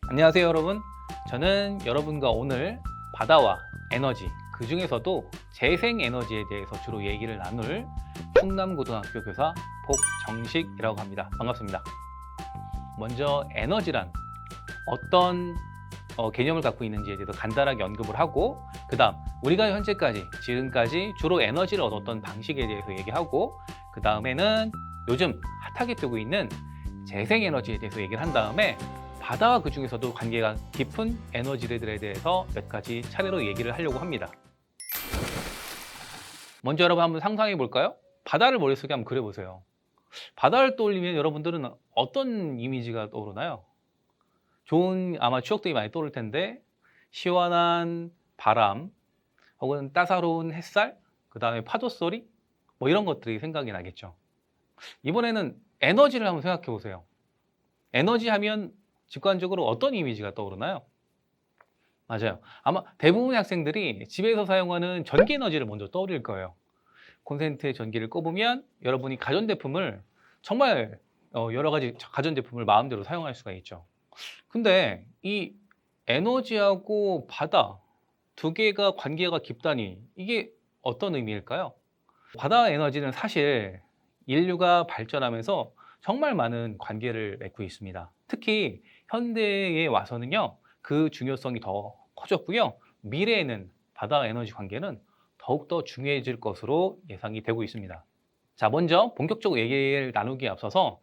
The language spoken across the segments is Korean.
안녕하세요 여러분. 저는 여러분과 오늘 바다와 에너지, 그 중에서도 재생에너지에 대해서 주로 얘기를 나눌 충남고등학교 교사 복정식이라고 합니다. 반갑습니다. 먼저 에너지란 어떤 개념을 갖고 있는지에 대해서 간단하게 언급을 하고, 그 다음 우리가 지금까지 주로 에너지를 얻었던 방식에 대해서 얘기하고, 그 다음에는 요즘 핫하게 뜨고 있는 재생에너지에 대해서 얘기를 한 다음에 바다와 그 중에서도 관계가 깊은 에너지들에 대해서 몇 가지 차례로 얘기를 하려고 합니다. 먼저 여러분 한번 상상해 볼까요? 바다를 머릿속에 한번 그려보세요. 바다를 떠올리면 여러분들은 어떤 이미지가 떠오르나요? 좋은 아마 추억들이 많이 떠오를 텐데, 시원한 바람 혹은 따사로운 햇살, 그 다음에 파도 소리, 뭐 이런 것들이 생각이 나겠죠. 이번에는 에너지를 한번 생각해 보세요. 에너지 하면 직관적으로 어떤 이미지가 떠오르나요? 맞아요. 아마 대부분의 학생들이 집에서 사용하는 전기 에너지를 먼저 떠올릴 거예요. 콘센트에 전기를 꼽으면 여러분이 가전제품을 정말 여러 가지 가전제품을 마음대로 사용할 수가 있죠. 근데 이 에너지하고 바다 두 개가 관계가 깊다니, 이게 어떤 의미일까요? 바다 에너지는 사실 인류가 발전하면서 정말 많은 관계를 맺고 있습니다. 특히 현대에 와서는요, 그 중요성이 더 커졌고요. 미래에는 바다 에너지 관계는 더욱더 중요해질 것으로 예상이 되고 있습니다. 자, 먼저 본격적으로 얘기를 나누기에 앞서서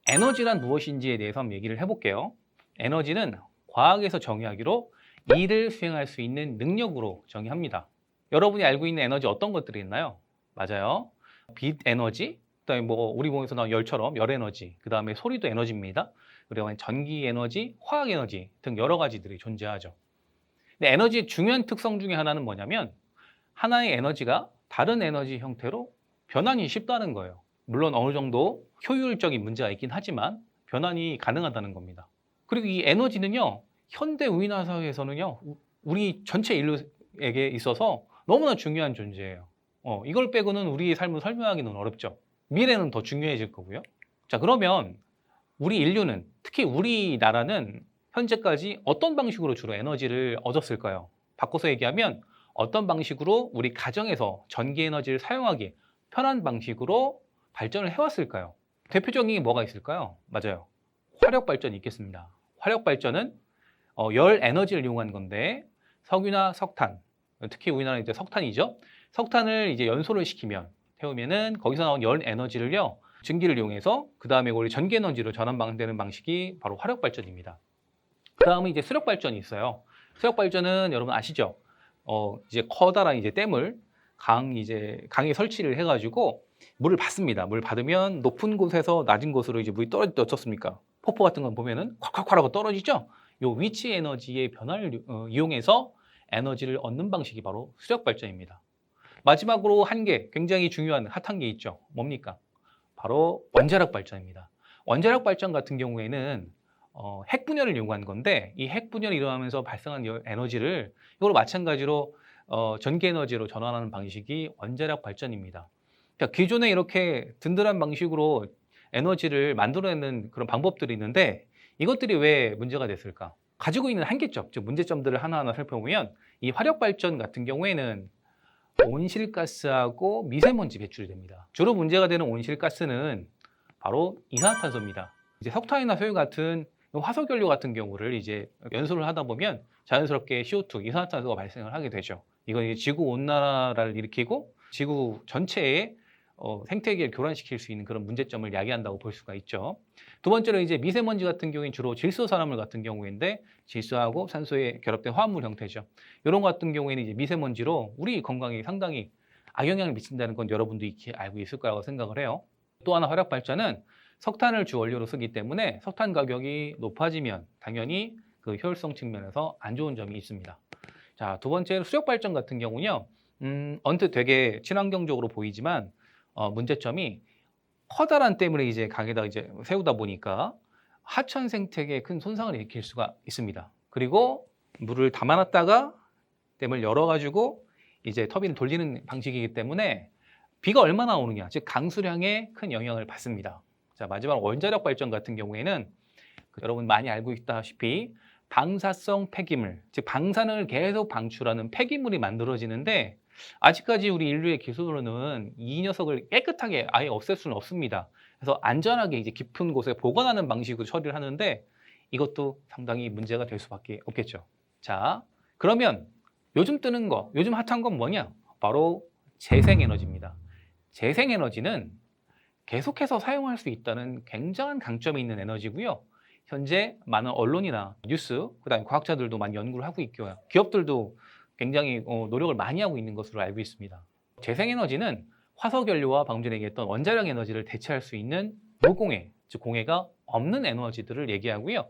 에너지란 무엇인지에 대해서 한번 얘기를 해볼게요. 에너지는 과학에서 정의하기로 일을 수행할 수 있는 능력으로 정의합니다. 여러분이 알고 있는 에너지 어떤 것들이 있나요? 맞아요. 빛 에너지, 그다음에 뭐 우리 몸에서 나온 열처럼 열 에너지, 그다음에 소리도 에너지입니다. 그리고 전기 에너지, 화학 에너지 등 여러 가지들이 존재하죠. 근데 에너지의 중요한 특성 중에 하나는 뭐냐면, 하나의 에너지가 다른 에너지 형태로 변환이 쉽다는 거예요. 물론 어느 정도 효율적인 문제가 있긴 하지만 변환이 가능하다는 겁니다. 그리고 이 에너지는요, 현대 우리나라 사회에서는요, 우리 전체 인류에게 있어서 너무나 중요한 존재예요. 이걸 빼고는 우리의 삶을 설명하기는 어렵죠. 미래는 더 중요해질 거고요. 자, 그러면 우리 인류는, 특히 우리나라는 현재까지 어떤 방식으로 주로 에너지를 얻었을까요? 바꿔서 얘기하면 어떤 방식으로 우리 가정에서 전기 에너지를 사용하기 편한 방식으로 발전을 해왔을까요? 대표적인 게 뭐가 있을까요? 맞아요. 화력 발전이 있겠습니다. 화력 발전은 열 에너지를 이용한 건데, 석유나 석탄, 특히 우리나라는 이제 석탄이죠. 석탄을 이제 연소를 시키면, 태우면은 거기서 나온 열 에너지를요, 증기를 이용해서 그 다음에 우리 전기 에너지로 전환되는 방식이 바로 화력 발전입니다. 그 다음에 이제 수력 발전이 있어요. 수력 발전은 여러분 아시죠? 이제 커다란 이제 댐을 강에 설치를 해가지고 물을 받습니다. 물 받으면 높은 곳에서 낮은 곳으로 이제 물이 떨어지지 어떻습니까? 폭포 같은 건 보면은 콱콱콱 하고 떨어지죠? 요 위치 에너지의 변화를 이용해서 에너지를 얻는 방식이 바로 수력 발전입니다. 마지막으로 한 개 굉장히 중요한 핫한 게 있죠. 뭡니까? 바로 원자력 발전입니다. 원자력 발전 같은 경우에는 핵 분열을 이용한 건데, 이 핵 분열이 일어나면서 발생한 에너지를 이거로 마찬가지로 전기 에너지로 전환하는 방식이 원자력 발전입니다. 그러니까 기존에 이렇게 든든한 방식으로 에너지를 만들어내는 그런 방법들이 있는데, 이것들이 왜 문제가 됐을까? 가지고 있는 한계점, 즉 문제점들을 하나하나 살펴보면, 이 화력 발전 같은 경우에는 온실가스하고 미세먼지 배출이 됩니다. 주로 문제가 되는 온실가스는 바로 이산화탄소입니다. 이제 석탄이나 석유 같은 화석연료 같은 경우를 이제 연소를 하다 보면 자연스럽게 CO2, 이산화탄소가 발생을 하게 되죠. 이건 이제 지구 온난화를 일으키고 지구 전체의 생태계를 교란시킬 수 있는 그런 문제점을 야기한다고 볼 수가 있죠. 두 번째로 이제 미세먼지 같은 경우는 주로 질소산화물 같은 경우인데, 질소하고 산소에 결합된 화합물 형태죠. 이런 것 같은 경우에는 이제 미세먼지로 우리 건강에 상당히 악영향을 미친다는 건 여러분도 익히 알고 있을 거라고 생각을 해요. 또 하나 화력 발전은 석탄을 주 원료로 쓰기 때문에 석탄 가격이 높아지면 당연히 그 효율성 측면에서 안 좋은 점이 있습니다. 자, 두 번째로 수력 발전 같은 경우는요, 언뜻 되게 친환경적으로 보이지만 문제점이 커다란 댐을 이제 강에다 이제 세우다 보니까 하천 생태계에 큰 손상을 일으킬 수가 있습니다. 그리고 물을 담아놨다가 댐을 열어가지고 이제 터빈을 돌리는 방식이기 때문에 비가 얼마나 오느냐, 즉 강수량에 큰 영향을 받습니다. 자, 마지막 원자력 발전 같은 경우에는 여러분 많이 알고 있다시피 방사성 폐기물, 즉 방사능을 계속 방출하는 폐기물이 만들어지는데 아직까지 우리 인류의 기술로는 이 녀석을 깨끗하게 아예 없앨 수는 없습니다. 그래서 안전하게 이제 깊은 곳에 보관하는 방식으로 처리를 하는데 이것도 상당히 문제가 될 수밖에 없겠죠. 자, 그러면 요즘 뜨는 거, 요즘 핫한 건 뭐냐? 바로 재생에너지입니다. 재생에너지는 계속해서 사용할 수 있다는 굉장한 강점이 있는 에너지고요. 현재 많은 언론이나 뉴스, 그다음에 과학자들도 많이 연구를 하고 있고요. 기업들도 굉장히 노력을 많이 하고 있는 것으로 알고 있습니다. 재생에너지는 화석연료와 방금 전에 얘기했던 원자력 에너지를 대체할 수 있는 무공해, 즉 공해가 없는 에너지들을 얘기하고요.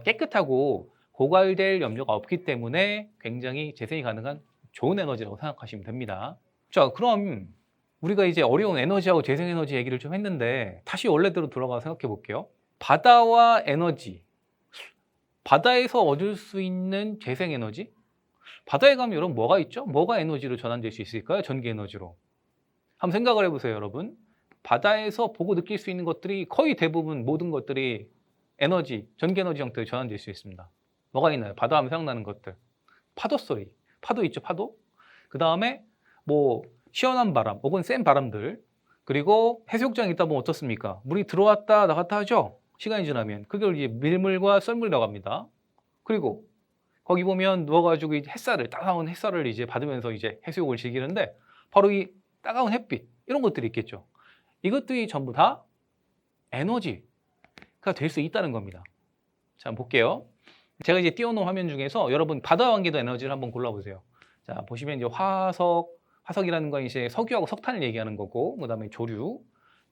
깨끗하고 고갈될 염려가 없기 때문에 굉장히 재생이 가능한 좋은 에너지라고 생각하시면 됩니다. 자, 그럼 우리가 이제 어려운 에너지하고 재생에너지 얘기를 좀 했는데 다시 원래대로 돌아가서 생각해 볼게요. 바다와 에너지, 바다에서 얻을 수 있는 재생에너지? 바다에 가면 여러분 뭐가 있죠? 뭐가 에너지로 전환될 수 있을까요? 전기에너지로. 한번 생각을 해보세요, 여러분. 바다에서 보고 느낄 수 있는 것들이 거의 대부분 모든 것들이 에너지, 전기에너지 형태로 전환될 수 있습니다. 뭐가 있나요? 바다 하면 생각나는 것들. 파도 소리. 파도 있죠, 파도? 그 다음에 뭐 시원한 바람 혹은 센 바람들. 그리고 해수욕장에 있다 보면 어떻습니까? 물이 들어왔다 나갔다 하죠? 시간이 지나면. 그걸 이제 밀물과 썰물이라고 합니다. 그리고 거기 보면 누워가지고 햇살을, 따가운 햇살을 이제 받으면서 이제 해수욕을 즐기는데 바로 이 따가운 햇빛, 이런 것들이 있겠죠. 이것들이 전부 다 에너지가 될 수 있다는 겁니다. 자, 한번 볼게요. 제가 이제 띄워놓은 화면 중에서 여러분 바다와 관계도 에너지를 한번 골라보세요. 자, 보시면 이제 화석이라는 건 이제 석유하고 석탄을 얘기하는 거고, 그 다음에 조류,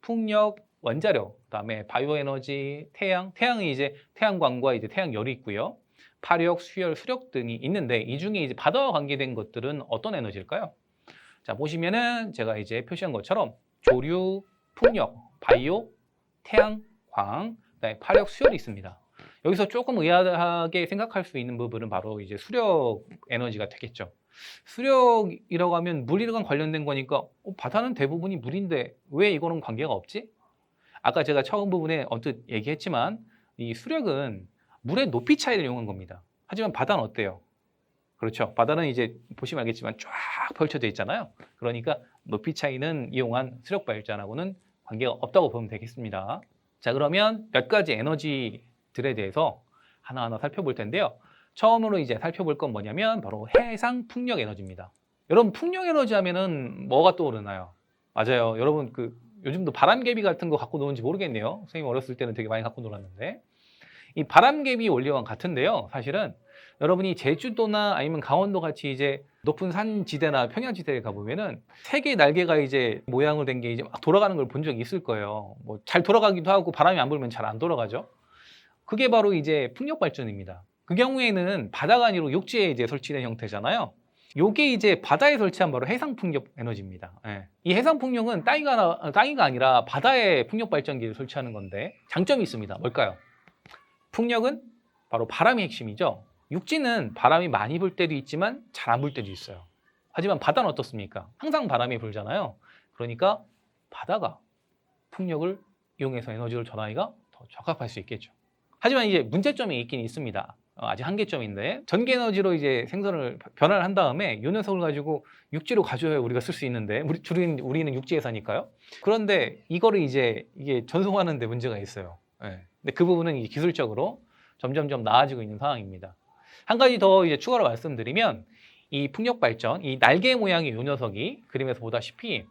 풍력, 원자력, 그 다음에 바이오에너지, 태양이 이제 태양광과 이제 태양열이 있고요. 파력, 수열, 수력 등이 있는데 이 중에 이제 바다와 관계된 것들은 어떤 에너지일까요? 자, 보시면은 제가 이제 표시한 것처럼 조류, 풍력, 바이오, 태양광, 그다음에 파력, 수열이 있습니다. 여기서 조금 의아하게 생각할 수 있는 부분은 바로 이제 수력 에너지가 되겠죠. 수력이라고 하면 물이랑 관련된 거니까 바다는 대부분이 물인데 왜 이거는 관계가 없지? 아까 제가 처음 부분에 언뜻 얘기했지만 이 수력은 물의 높이 차이를 이용한 겁니다. 하지만 바다는 어때요? 그렇죠. 바다는 이제 보시면 알겠지만 쫙 펼쳐져 있잖아요. 그러니까 높이 차이는 이용한 수력 발전하고는 관계가 없다고 보면 되겠습니다. 자, 그러면 몇 가지 에너지들에 대해서 하나하나 살펴볼 텐데요. 처음으로 이제 살펴볼 건 뭐냐면 바로 해상 풍력 에너지입니다. 여러분 풍력 에너지 하면은 뭐가 떠오르나요? 맞아요. 여러분 요즘도 바람개비 같은 거 갖고 노는지 모르겠네요. 선생님 어렸을 때는 되게 많이 갖고 놀았는데 이 바람개비 원리와 같은데요. 사실은 여러분이 제주도나 아니면 강원도 같이 이제 높은 산지대나 평야지대에 가보면은 세 개의 날개가 이제 모양으로 된 게 이제 막 돌아가는 걸 본 적이 있을 거예요. 뭐 잘 돌아가기도 하고 바람이 안 불면 잘 안 돌아가죠. 그게 바로 이제 풍력 발전입니다. 그 경우에는 바다가 아니고 육지에 이제 설치된 형태잖아요. 요게 이제 바다에 설치한 바로 해상 풍력 에너지입니다. 예. 이 해상 풍력은 땅이가 아니라 바다에 풍력 발전기를 설치하는 건데 장점이 있습니다. 뭘까요? 풍력은 바로 바람이 핵심이죠. 육지는 바람이 많이 불 때도 있지만 잘 안 불 때도 있어요. 하지만 바다는 어떻습니까? 항상 바람이 불잖아요. 그러니까 바다가 풍력을 이용해서 에너지를 전하기가 더 적합할 수 있겠죠. 하지만 이제 문제점이 있긴 있습니다. 아직 한계점인데 전기에너지로 이제 변화를 한 다음에 이 녀석을 가지고 육지로 가져야 우리가 쓸 수 있는데 우리는 육지에 사니까요. 그런데 이거를 이제 이게 전송하는 데 문제가 있어요. 네. 근데 그 부분은 이제 기술적으로 점점점 나아지고 있는 상황입니다. 한 가지 더 이제 추가로 말씀드리면 이 풍력 발전, 이 날개 모양의 이 녀석이 그림에서 보다시피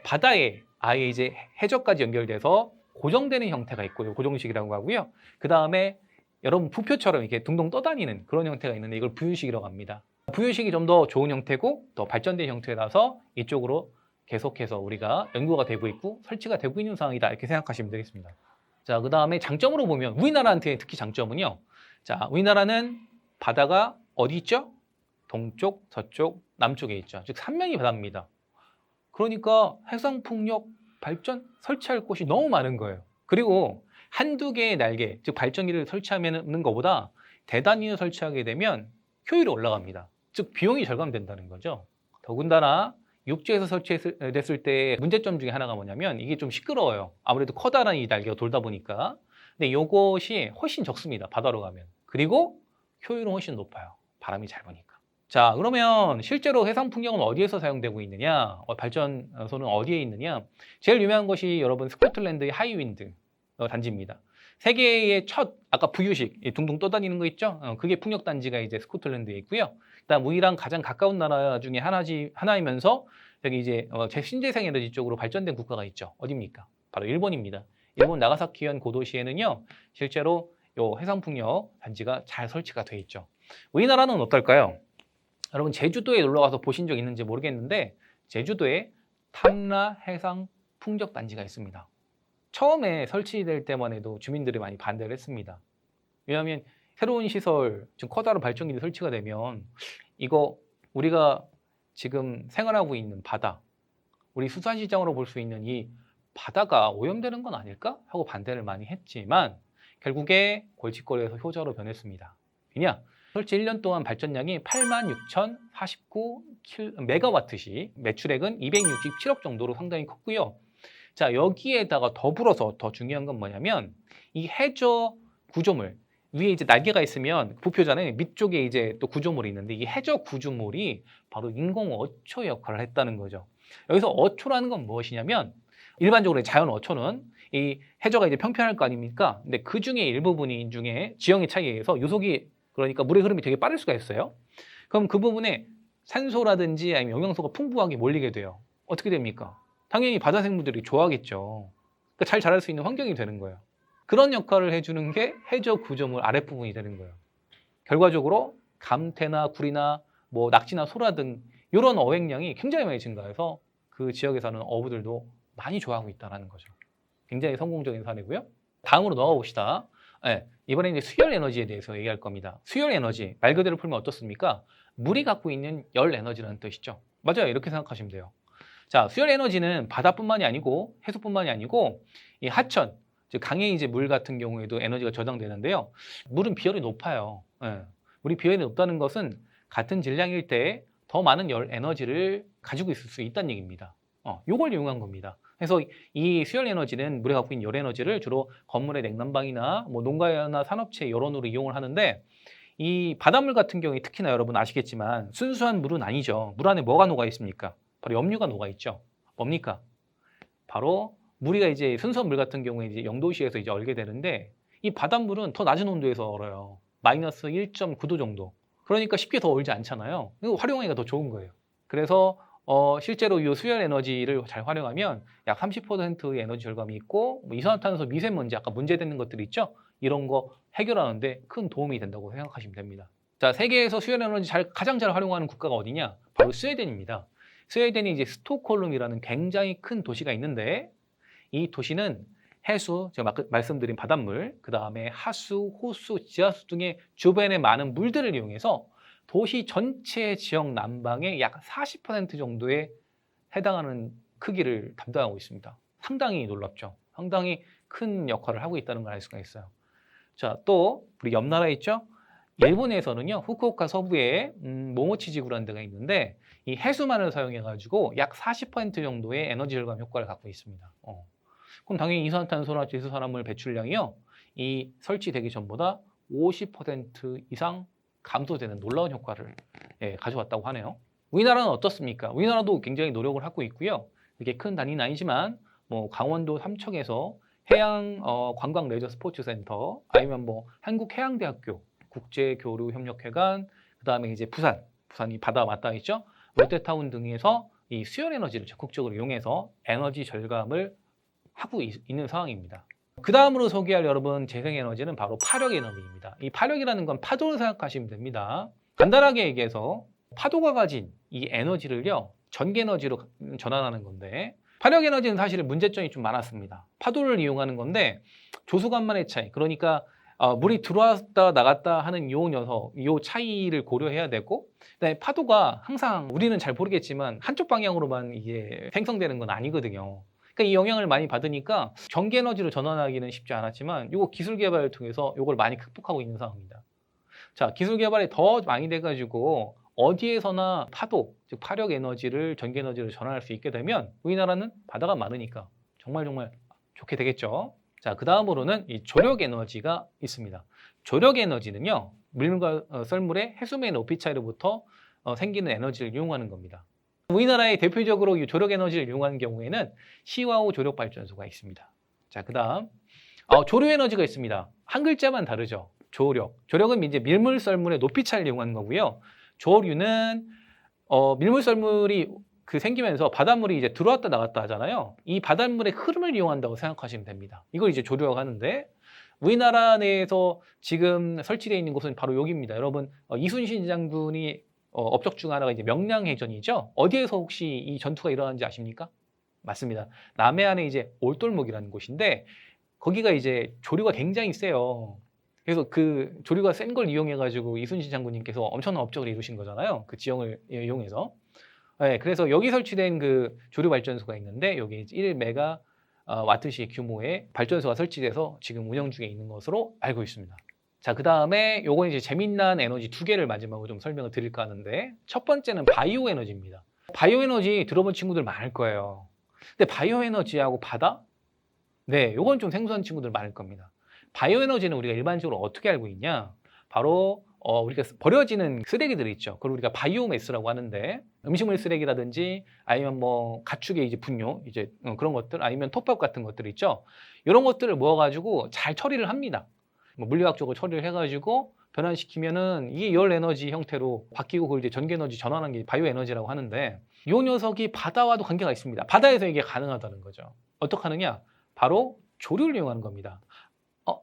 바다에 아예 이제 해저까지 연결돼서 고정되는 형태가 있고요. 고정식이라고 하고요. 그 다음에 여러분 부표처럼 이렇게 둥둥 떠다니는 그런 형태가 있는데 이걸 부유식이라고 합니다. 부유식이 좀 더 좋은 형태고 더 발전된 형태라서 이쪽으로 계속해서 우리가 연구가 되고 있고 설치가 되고 있는 상황이다 이렇게 생각하시면 되겠습니다. 자, 그 다음에 장점으로 보면 우리나라한테 특히 장점은요. 자, 우리나라는 바다가 어디 있죠? 동쪽, 서쪽, 남쪽에 있죠. 즉 삼면이 바다입니다. 그러니까 해상풍력 발전 설치할 곳이 너무 많은 거예요. 그리고 한두 개의 날개, 즉 발전기를 설치하는 것보다 대단위를 설치하게 되면 효율이 올라갑니다. 즉 비용이 절감된다는 거죠. 더군다나 육지에서 설치됐을 때 문제점 중에 하나가 뭐냐면 이게 좀 시끄러워요. 아무래도 커다란 이 날개가 돌다 보니까. 근데 이것이 훨씬 적습니다. 바다로 가면. 그리고 효율은 훨씬 높아요. 바람이 잘 부니까. 자, 그러면 실제로 해상 풍력은 어디에서 사용되고 있느냐? 발전소는 어디에 있느냐? 제일 유명한 것이 여러분 스코틀랜드의 하이윈드 단지입니다. 세계의 첫 아까 부유식 둥둥 떠다니는 거 있죠? 그게 풍력 단지가 이제 스코틀랜드에 있고요. 그다음 우리랑 가장 가까운 나라 중에 하나이면서 여기 이제 신재생 에너지 쪽으로 발전된 국가가 있죠. 어디입니까? 바로 일본입니다. 일본 나가사키현 고도시에는요, 실제로 요 해상 풍력 단지가 잘 설치가 돼 있죠. 우리나라는 어떨까요? 여러분 제주도에 놀러 가서 보신 적 있는지 모르겠는데 제주도에 탐라 해상 풍력 단지가 있습니다. 처음에 설치될 때만 해도 주민들이 많이 반대를 했습니다. 왜냐하면 새로운 시설, 지금 커다란 발전기가 설치가 되면 이거 우리가 지금 생활하고 있는 바다, 우리 수산시장으로 볼 수 있는 이 바다가 오염되는 건 아닐까? 하고 반대를 많이 했지만 결국에 골칫거리에서 효자로 변했습니다. 왜냐? 설치 1년 동안 발전량이 86,049 메가와트시, 매출액은 267억 정도로 상당히 컸고요. 자, 여기에다가 더불어서 더 중요한 건 뭐냐면 이 해저 구조물, 위에 이제 날개가 있으면 부표잖아요. 밑쪽에 이제 또 구조물이 있는데 이 해저 구조물이 바로 인공 어초 역할을 했다는 거죠. 여기서 어초라는 건 무엇이냐면 일반적으로 자연 어초는 이 해저가 이제 평평할 거 아닙니까? 근데 그 중에 일부분이 중에 지형의 차이에 의해서 요속이 그러니까 물의 흐름이 되게 빠를 수가 있어요. 그럼 그 부분에 산소라든지 아니면 영양소가 풍부하게 몰리게 돼요. 어떻게 됩니까? 당연히 바다 생물들이 좋아하겠죠. 그러니까 잘 자랄 수 있는 환경이 되는 거예요. 그런 역할을 해주는 게 해저 구조물 아랫부분이 되는 거예요. 결과적으로 감태나 구리나 뭐 낙지나 소라 등 이런 어획량이 굉장히 많이 증가해서 그 지역에 사는 어부들도 많이 좋아하고 있다는 거죠. 굉장히 성공적인 사례고요. 다음으로 넘어가 봅시다. 네, 이번에 이제 수열 에너지에 대해서 얘기할 겁니다. 수열 에너지, 말 그대로 풀면 어떻습니까? 물이 갖고 있는 열 에너지라는 뜻이죠. 맞아요. 이렇게 생각하시면 돼요. 자, 수열 에너지는 바다뿐만이 아니고 해수뿐만이 아니고 이 하천, 즉 강의 이제 물 같은 경우에도 에너지가 저장되는데요. 물은 비열이 높아요. 네. 물이 비열이 높다는 것은 같은 질량일 때 더 많은 열 에너지를 가지고 있을 수 있다는 얘기입니다. 요걸 이용한 겁니다. 그래서 이 수열 에너지는 물에 갖고 있는 열 에너지를 주로 건물의 냉난방이나 뭐 농가나 산업체 여론으로 이용을 하는데 이 바닷물 같은 경우에 특히나 여러분 아시겠지만 순수한 물은 아니죠. 물 안에 뭐가 녹아 있습니까? 바로 염류가 녹아 있죠. 뭡니까? 바로 물이가 이제 순수한 물 같은 경우에 이제 0도씨에서 이제 얼게 되는데 이 바닷물은 더 낮은 온도에서 얼어요. 마이너스 1.9도 정도. 그러니까 쉽게 더 얼지 않잖아요. 활용하기가 더 좋은 거예요. 그래서 실제로 이 수열 에너지를 잘 활용하면 약 30%의 에너지 절감이 있고 뭐 이산화탄소, 미세먼지 아까 문제되는 것들 있죠? 이런 거 해결하는데 큰 도움이 된다고 생각하시면 됩니다. 자, 세계에서 수열 에너지 가장 잘 활용하는 국가가 어디냐? 바로 스웨덴입니다. 스웨덴이 이제 스톡홀름이라는 굉장히 큰 도시가 있는데 이 도시는 해수, 제가 말씀드린 바닷물, 그 다음에 하수, 호수, 지하수 등의 주변의 많은 물들을 이용해서 도시 전체 지역 난방의 약 40% 정도에 해당하는 크기를 담당하고 있습니다. 상당히 놀랍죠. 상당히 큰 역할을 하고 있다는 걸 알 수가 있어요. 자, 또 우리 옆 나라에 있죠. 일본에서는요, 후쿠오카 서부에 모모치지구라는 데가 있는데 이 해수만을 사용해가지고 약 40% 정도의 에너지 절감 효과를 갖고 있습니다. 그럼 당연히 이산화탄소나 지수산화물 배출량이요, 이 설치되기 전보다 50% 이상 감소되는 놀라운 효과를 가져왔다고 하네요. 우리나라는 어떻습니까? 우리나라도 굉장히 노력을 하고 있고요. 이게 큰 단위는 아니지만 뭐 강원도 삼척에서 해양 관광 레저 스포츠 센터, 아니면 뭐 한국해양대학교 국제교류협력회관, 그다음에 이제 부산이 바다 맞닿아 있죠. 롯데타운 등에서 이 수열 에너지를 적극적으로 이용해서 에너지 절감을 하고 있는 상황입니다. 그 다음으로 소개할 여러분 재생에너지는 바로 파력에너지입니다. 이 파력이라는 건 파도를 생각하시면 됩니다. 간단하게 얘기해서 파도가 가진 이 에너지를요, 전기에너지로 전환하는 건데, 파력에너지는 사실 문제점이 좀 많았습니다. 파도를 이용하는 건데 조수간만의 차이, 그러니까 물이 들어왔다 나갔다 하는 요 차이를 고려해야 되고, 그다음에 파도가 항상 우리는 잘 모르겠지만 한쪽 방향으로만 이게 생성되는 건 아니거든요. 그러니까 이 영향을 많이 받으니까 전기에너지로 전환하기는 쉽지 않았지만 이거 기술 개발을 통해서 이걸 많이 극복하고 있는 상황입니다. 자, 기술 개발이 더 많이 돼가지고 어디에서나 파도, 즉 파력 에너지를 전기에너지로 전환할 수 있게 되면 우리나라는 바다가 많으니까 정말 좋게 되겠죠. 자, 그 다음으로는 이 조력 에너지가 있습니다. 조력 에너지는요, 물과 썰물의 해수면의 높이 차이로부터 생기는 에너지를 이용하는 겁니다. 우리나라에 대표적으로 이 조력 에너지를 이용하는 경우에는 시와호 조력 발전소가 있습니다. 자, 그다음 조류 에너지가 있습니다. 한 글자만 다르죠. 조력. 조력은 이제 밀물 썰물의 높이 차이를 이용하는 거고요. 조류는 밀물 썰물이 생기면서 바닷물이 이제 들어왔다 나갔다 하잖아요. 이 바닷물의 흐름을 이용한다고 생각하시면 됩니다. 이걸 이제 조류라고 하는데, 우리나라 내에서 지금 설치되어 있는 곳은 바로 여기입니다. 여러분, 이순신 장군이 업적 중 하나가 이제 명량해전이죠. 어디에서 혹시 이 전투가 일어났는지 아십니까? 맞습니다. 남해안에 이제 올돌목이라는 곳인데, 거기가 이제 조류가 굉장히 세요. 그래서 그 조류가 센 걸 이용해가지고 이순신 장군님께서 엄청난 업적을 이루신 거잖아요. 그 지형을 이용해서. 네, 그래서 여기 설치된 그 조류 발전소가 있는데, 여기 1메가 와트시 규모의 발전소가 설치돼서 지금 운영 중에 있는 것으로 알고 있습니다. 자, 그 다음에 요건 이제 재미난 에너지 두 개를 마지막으로 좀 설명을 드릴까 하는데, 첫 번째는 바이오 에너지입니다. 바이오 에너지 들어본 친구들 많을 거예요. 근데 바이오 에너지하고 바다? 네, 요건 좀 생소한 친구들 많을 겁니다. 바이오 에너지는 우리가 일반적으로 어떻게 알고 있냐? 바로 우리가 버려지는 쓰레기들이 있죠. 그걸 우리가 바이오매스라고 하는데, 음식물 쓰레기라든지 아니면 뭐 가축의 이제 분뇨, 이제 그런 것들, 아니면 톱밥 같은 것들 있죠. 이런 것들을 모아가지고 잘 처리를 합니다. 뭐 물리학적으로 처리를 해가지고 변환시키면은 이게 열 에너지 형태로 바뀌고, 그걸 이제 전기 에너지 전환하는 게 바이오 에너지라고 하는데, 이 녀석이 바다와도 관계가 있습니다. 바다에서 이게 가능하다는 거죠. 어떻게 하느냐? 바로 조류를 이용하는 겁니다.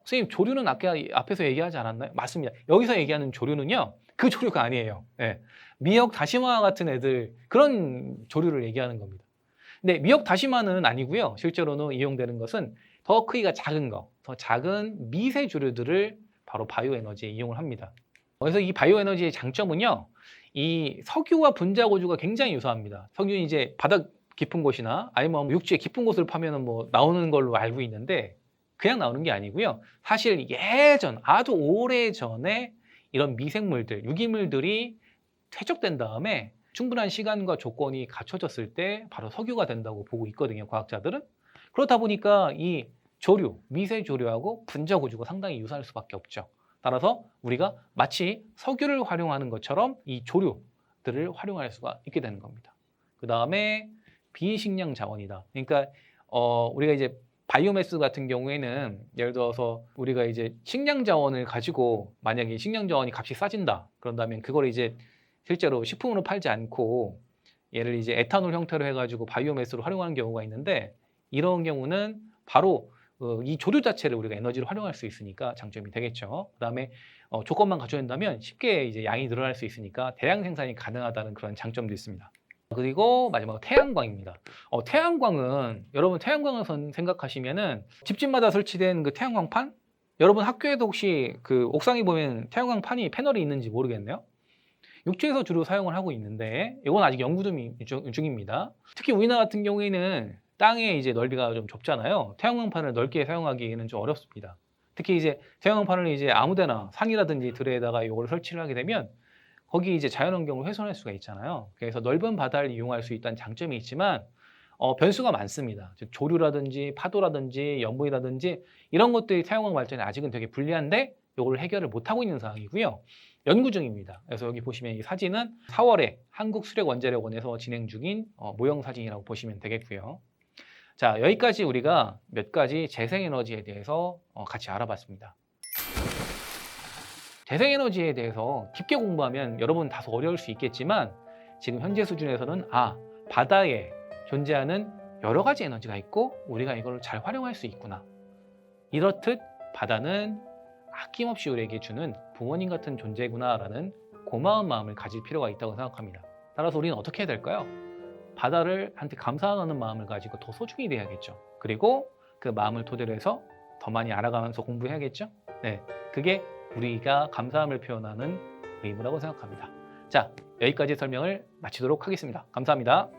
선생님, 조류는 아까 앞에서 얘기하지 않았나요? 맞습니다. 여기서 얘기하는 조류는요, 그 조류가 아니에요. 네. 미역, 다시마 같은 애들, 그런 조류를 얘기하는 겁니다. 근데 미역, 다시마는 아니고요. 실제로는 이용되는 것은 더 크기가 작은 거, 더 작은 미세 조류들을 바로 바이오 에너지에 이용을 합니다. 그래서 이 바이오 에너지의 장점은요, 이 석유와 분자 구조가 굉장히 유사합니다. 석유는 이제 바닥 깊은 곳이나 아니면 육지의 깊은 곳을 파면은 뭐 나오는 걸로 알고 있는데, 그냥 나오는 게 아니고요. 사실 예전, 아주 오래 전에 이런 미생물들, 유기물들이 퇴적된 다음에 충분한 시간과 조건이 갖춰졌을 때 바로 석유가 된다고 보고 있거든요, 과학자들은. 그렇다 보니까 이 조류, 미세 조류하고 분자 구조가 상당히 유사할 수밖에 없죠. 따라서 우리가 마치 석유를 활용하는 것처럼 이 조류들을 활용할 수가 있게 되는 겁니다. 그 다음에 비식량 자원이다. 그러니까 우리가 이제 바이오매스 같은 경우에는 예를 들어서 우리가 이제 식량 자원을 가지고, 만약에 식량 자원이 값이 싸진다 그런다면 그걸 이제 실제로 식품으로 팔지 않고 얘를 이제 에탄올 형태로 해가지고 바이오매스로 활용하는 경우가 있는데, 이런 경우는 바로 이 조류 자체를 우리가 에너지로 활용할 수 있으니까 장점이 되겠죠. 그 다음에 조건만 갖춰진다면 쉽게 이제 양이 늘어날 수 있으니까 대량 생산이 가능하다는 그런 장점도 있습니다. 그리고 마지막으로 태양광입니다. 태양광은, 여러분 태양광을 생각하시면은 집집마다 설치된 그 태양광판? 여러분 학교에도 혹시 그 옥상에 보면 태양광판이 패널이 있는지 모르겠네요. 육지에서 주로 사용을 하고 있는데, 이건 아직 연구 중입니다. 특히 우리나라 같은 경우에는 땅의 이제 넓이가 좀 좁잖아요. 태양광판을 넓게 사용하기에는 좀 어렵습니다. 특히 이제 태양광판을 이제 아무데나 산이라든지 들에다가 이걸 설치를 하게 되면 거기 이제 자연환경을 훼손할 수가 있잖아요. 그래서 넓은 바다를 이용할 수 있다는 장점이 있지만 변수가 많습니다. 조류라든지 파도라든지 연분이라든지 이런 것들이 태양광 발전에 아직은 되게 불리한데, 이걸 해결을 못하고 있는 상황이고요. 연구 중입니다. 그래서 여기 보시면 이 사진은 4월에 한국수력원자력원에서 진행 중인 모형 사진이라고 보시면 되겠고요. 자, 여기까지 우리가 몇 가지 재생에너지에 대해서 같이 알아봤습니다. 재생에너지에 대해서 깊게 공부하면 여러분 다소 어려울 수 있겠지만, 지금 현재 수준에서는 바다에 존재하는 여러 가지 에너지가 있고 우리가 이걸 잘 활용할 수 있구나, 이렇듯 바다는 아낌없이 우리에게 주는 부모님 같은 존재구나 라는 고마운 마음을 가질 필요가 있다고 생각합니다. 따라서 우리는 어떻게 해야 될까요? 바다를 한테 감사하는 마음을 가지고 더 소중히 대해야겠죠. 그리고 그 마음을 토대로 해서 더 많이 알아가면서 공부해야겠죠. 네, 그게 우리가 감사함을 표현하는 의무라고 생각합니다. 자, 여기까지 설명을 마치도록 하겠습니다. 감사합니다.